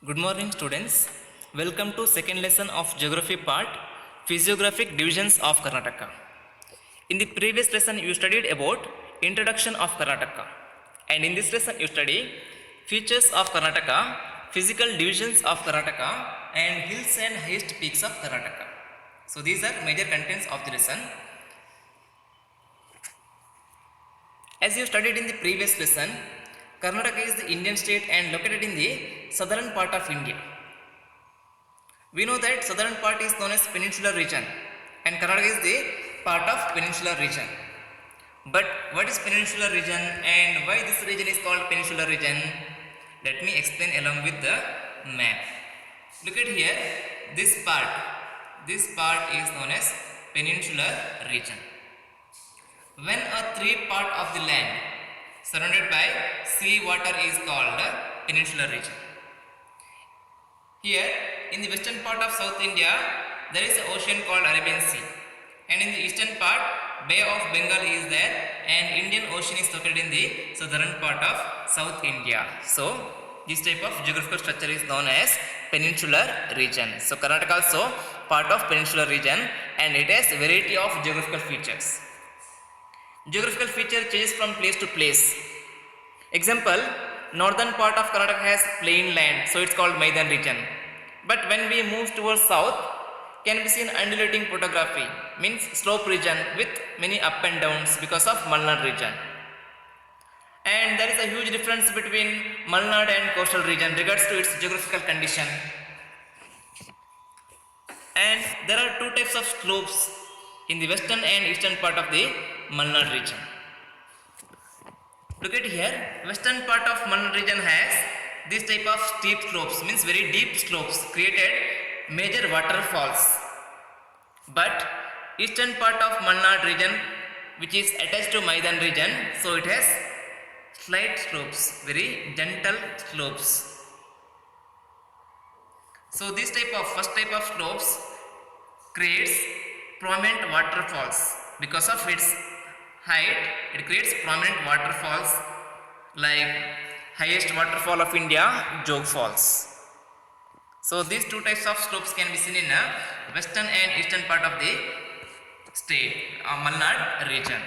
Good morning students. Welcome to second lesson of geography part physiographic divisions of Karnataka. In the previous lesson you studied about introduction of Karnataka, and in this lesson you study features of Karnataka, physical divisions of Karnataka and hills and highest peaks of Karnataka. So these are major contents of the lesson. As you studied in the previous lesson, Karnataka is the Indian state and located in the southern part of India. We know that southern part is known as peninsular region and Karnataka is the part of peninsular region. But what is peninsular region and why this region is called peninsular region? Let me explain along with the map. Look at here, this part is known as peninsular region. When a three-part of the land surrounded by sea water is called peninsular region. Here in the western part of South India there is an ocean called Arabian Sea, and in the eastern part Bay of Bengal is there, and Indian Ocean is located in the southern part of South India. So this type of geographical structure is known as peninsular region. So Karnataka also part of peninsular region and it has variety of geographical features. Geographical feature changes from place to place. Example, northern part of Karnataka has plain land, so it's called Maidan region. But when we move towards south, can be seen undulating topography, means slope region with many up and downs because of Malnad region. And there is a huge difference between Malnad and coastal region regards to its geographical condition. And there are two types of slopes in the western and eastern part of the Malnad region. Look at here, western part of Malnad region has this type of steep slopes, means very deep slopes created major waterfalls. But eastern part of Malnad region, which is attached to Maidan region, so it has slight slopes, very gentle slopes. So this first type of slopes creates prominent waterfalls. Because of its height, it creates prominent waterfalls like highest waterfall of India, Jog Falls. So these two types of slopes can be seen in a western and eastern part of the state, Malnad region.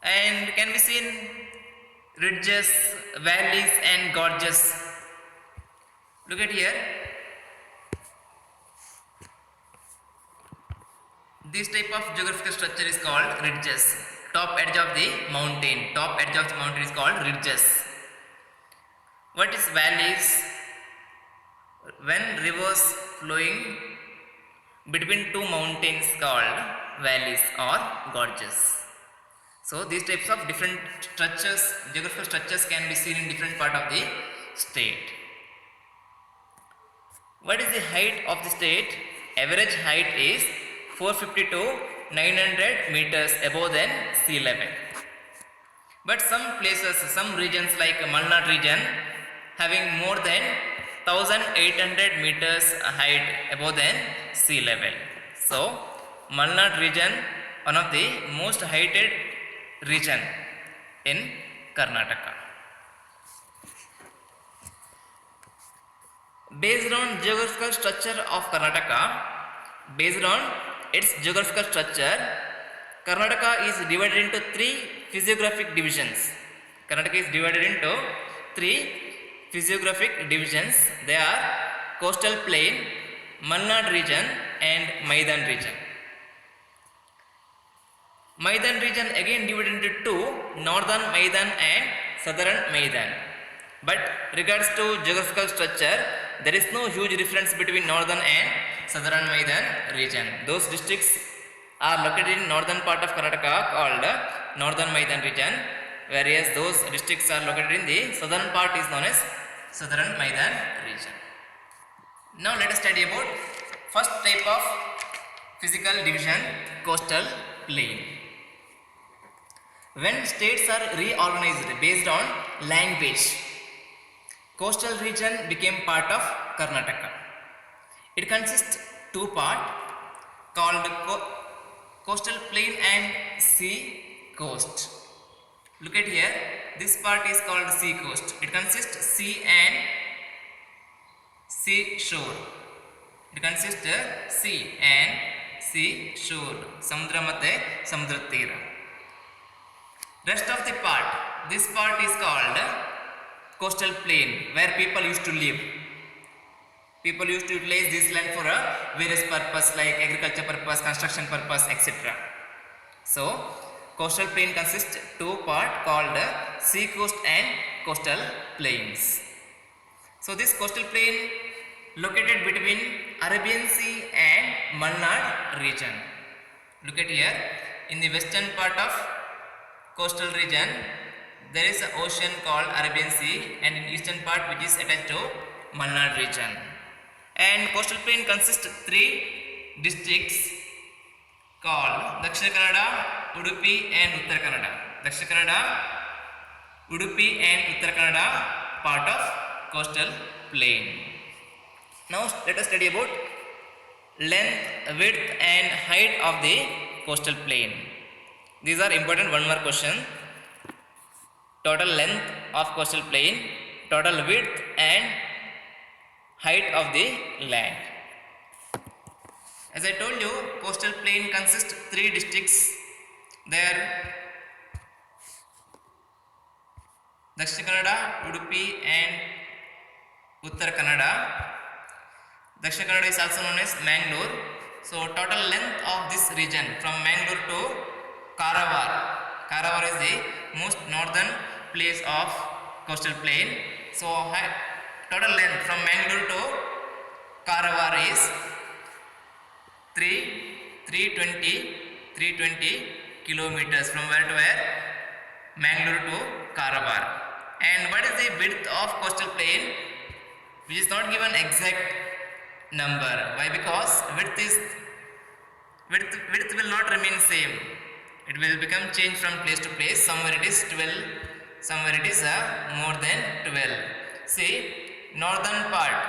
And can be seen ridges, valleys and gorges. Look at here. This type of geographical structure is called ridges. Top edge of the mountain is called ridges. What is valleys? When rivers flowing between two mountains called valleys or gorges. So these types of different structures, geographical structures can be seen in different part of the state. What is the height of the state? Average height is 450 to 900 meters above than sea level. But some places, some regions like Malnad region having more than 1800 meters height above than sea level. So Malnad region, one of the most heighted region in Karnataka. Based on geographical structure of Karnataka, based on its geographical structure, Karnataka is divided into three physiographic divisions. Karnataka is divided into three physiographic divisions. They are coastal plain, Malnad region and Maidan region. Maidan region again divided into two, northern Maidan and southern Maidan. But regards to geographical structure, there is no huge difference between northern and southern Maidan region. Those districts are located in northern part of Karnataka called northern Maidan region, whereas those districts are located in the southern part is known as southern Maidan region. Now let us study about first type of physical division, coastal plain. When states are reorganized based on language, coastal region became part of Karnataka. It consists two parts called coastal plain and sea coast. Look at here, this part is called sea coast. It consists sea and sea shore. It consists sea and sea shore. Samudra ಮತ್ತೆ ಸಮುದ್ರ ತೀರ. Rest of the part, this part is called coastal plain where people used to live. People used to utilize this land for a various purpose like agriculture purpose, construction purpose, etc. So coastal plain consists two part called sea coast and coastal plains. So this coastal plain located between Arabian Sea and Malnad region. Look at here, in the western part of coastal region there is an ocean called Arabian Sea, and in eastern part which is attached to Malnad region. And coastal plain consists of three districts called Dakshina Kannada, Udupi and Uttara Kannada. Dakshina Kannada, Udupi and Uttara Kannada part of coastal plain. Now let us study about length, width and height of the coastal plain. These are important one more question. Total length of coastal plain, total width and height of the land. As I told you, coastal plain consists three districts. There Dakshina Kannada, Udupi and Uttara Kannada. Dakshina Kannada is also known as Mangalore. So total length of this region from Mangalore to Karavar. Karavar is the most northern place of coastal plain. So total length from Mangalore to Karavar is 320 kilometers from where to where? Mangalore to Karavar. And what is the width of coastal plain? Which is not given exact number. Why? Because width will not remain same. It will become change from place to place. Somewhere it is 12, somewhere it is more than 12. See, northern part,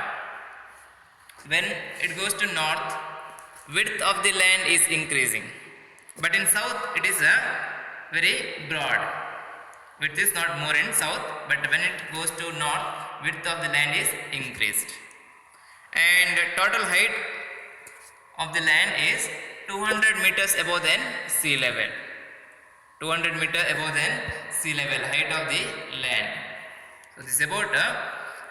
when it goes to north, width of the land is increasing, but in south it is very broad. Width is not more in south, but when it goes to north, width of the land is increased. And total height of the land is 200 meters above than sea level. 200 meters above than sea level, height of the land. So this is about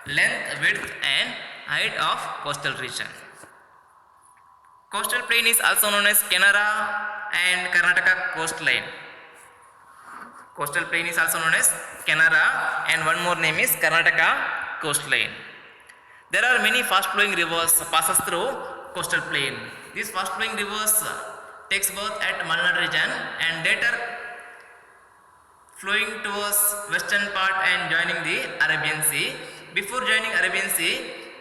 length, width and height of coastal region. Coastal plain is also known as Canara and Karnataka coastline. Coastal plain is also known as Canara and one more name is Karnataka coastline. There are many fast flowing rivers passes through coastal plain. These fast flowing rivers takes birth at Malnad region and later flowing towards western part and joining the Arabian Sea. Before joining Arabian Sea,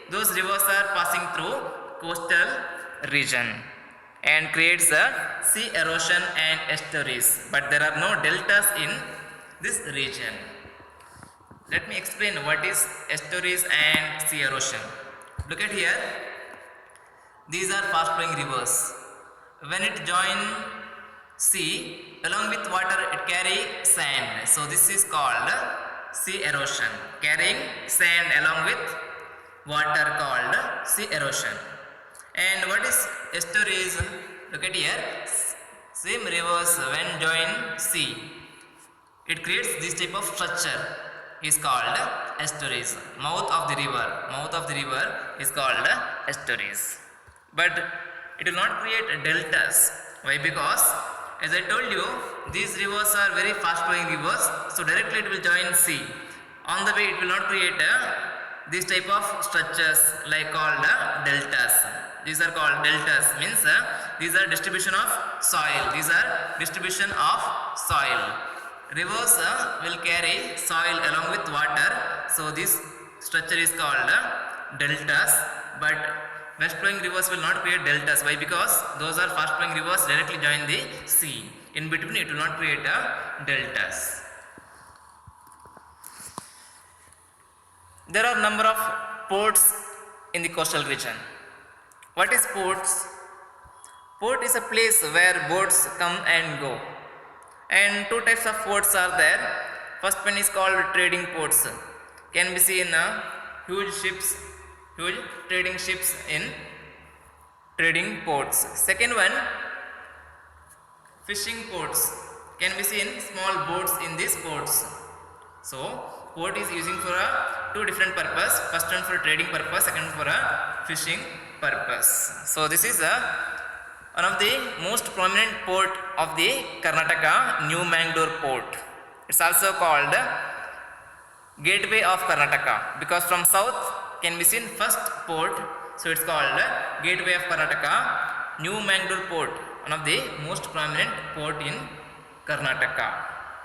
those rivers are passing through coastal region and creates a sea erosion and estuaries, but there are no deltas in this region. Let me explain what is estuaries and sea erosion. Look at here, these are fast flowing rivers. When it join sea, along with water it carry sand, so this is called sea erosion. Carrying sand along with water called sea erosion. And what is estuaries? Look at here, same rivers when join sea, it creates this type of structure is called estuaries. Mouth of the river is called estuaries, but it will not create deltas. Why? Because as I told you, these rivers are very fast flowing rivers, so directly it will join sea. On the way it will not create this type of structures like called deltas. These are called deltas, means these are distribution of soil. Rivers will carry soil along with water, so this structure is called deltas, but west flowing rivers will not create deltas. Why? Because those are fast flowing rivers directly join the sea. In between it will not create deltas. There are number of ports in the coastal region. What is ports? Port is a place where boats come and go, and two types of ports are there. First one is called trading ports. Can be seen huge huge trading ships in trading ports. Second one, fishing ports. Can be seen small boats in these ports. So port is using for two different purpose. First one for trading purpose, second for a fishing purpose. So this is one of the most prominent port of the Karnataka, New Mangalore port. It's also called Gateway of Karnataka because from south can be seen first port. So it's called Gateway of Karnataka, New Mangalore port, one of the most prominent port in Karnataka,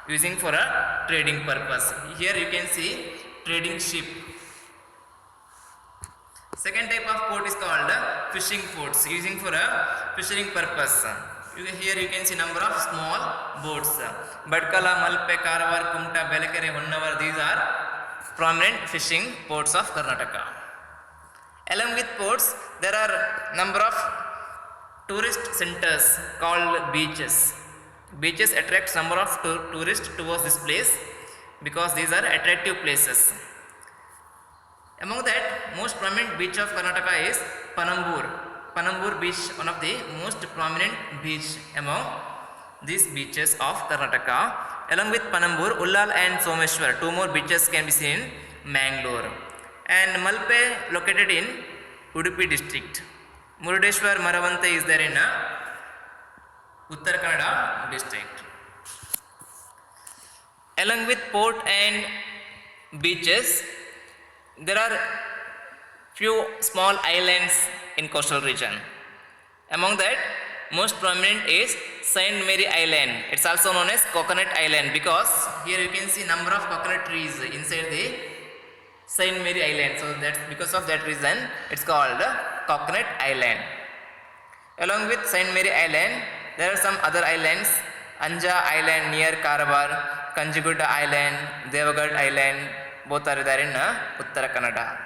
using for a trading purpose. Here you can see trading ship. Second type of port is called fishing ports, using for a fishing purpose. Here you can see number of small boats. Badkala, Malpe, Karavar, Kumta, Belekere, Honnavar, these are prominent fishing ports of Karnataka. Along with ports, there are number of tourist centers called beaches. Beaches attract number of tourists towards this place because these are attractive places. Among that, most prominent beach of Karnataka is Panambur. Panambur beach, one of the most prominent beach among these beaches of Karnataka. Along with Panambur, Ullal and Someshwar, two more beaches can be seen in Mangalore. And Malpe located in Udupi district. Murdeshwar Maravante is there in Uttara Kannada district. Along with port and beaches, there are few small islands in coastal region. Among that, most prominent is Saint Mary Island. It's also known as Coconut Island because here you can see number of coconut trees inside the Saint Mary Island. So that's because of that reason it's called Coconut Island. Along with Saint Mary Island, there are some other islands. Anja Island near Karavar, Kanjigudda Island, Devagad Island, both are there in Uttara Kannada.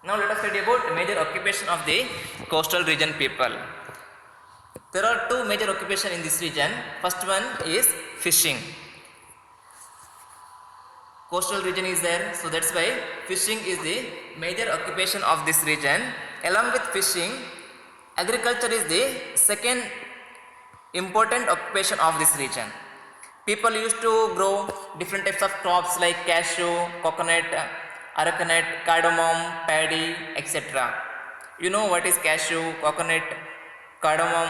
Now let us study about major occupation of the coastal region people. There are two major occupations in this region. First one is fishing. Coastal region is there, so that's why fishing is the major occupation of this region. Along with fishing, agriculture is the second important occupation of this region. People used to grow different types of crops like cashew, coconut, aracanut, cardamom, paddy, etc. You know what is cashew, coconut, cardamom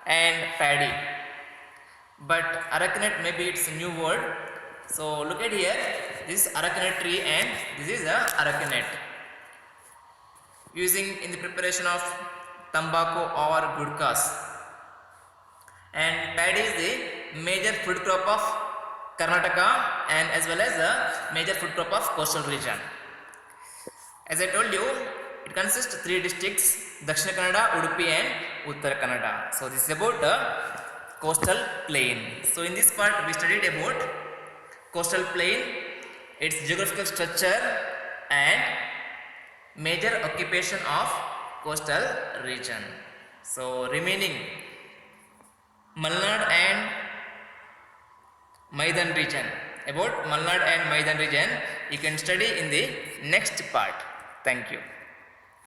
and paddy. But aracanut, maybe it's a new word. So look at here, this is aracanut tree and this is a aracanut. Using in the preparation of tobacco or gudkas. And paddy is the major food crop of Karnataka and as well as a major food crop of coastal region. As I told you, it consists of three districts: Dakshina Kannada, Udupi and Uttara Kannada. So this is about the coastal plain. So in this part we studied about coastal plain, its geographical structure and major occupation of coastal region. So remaining Malnad and Maidan region. About Malnad and Maidan region you can study in the next part. Thank you.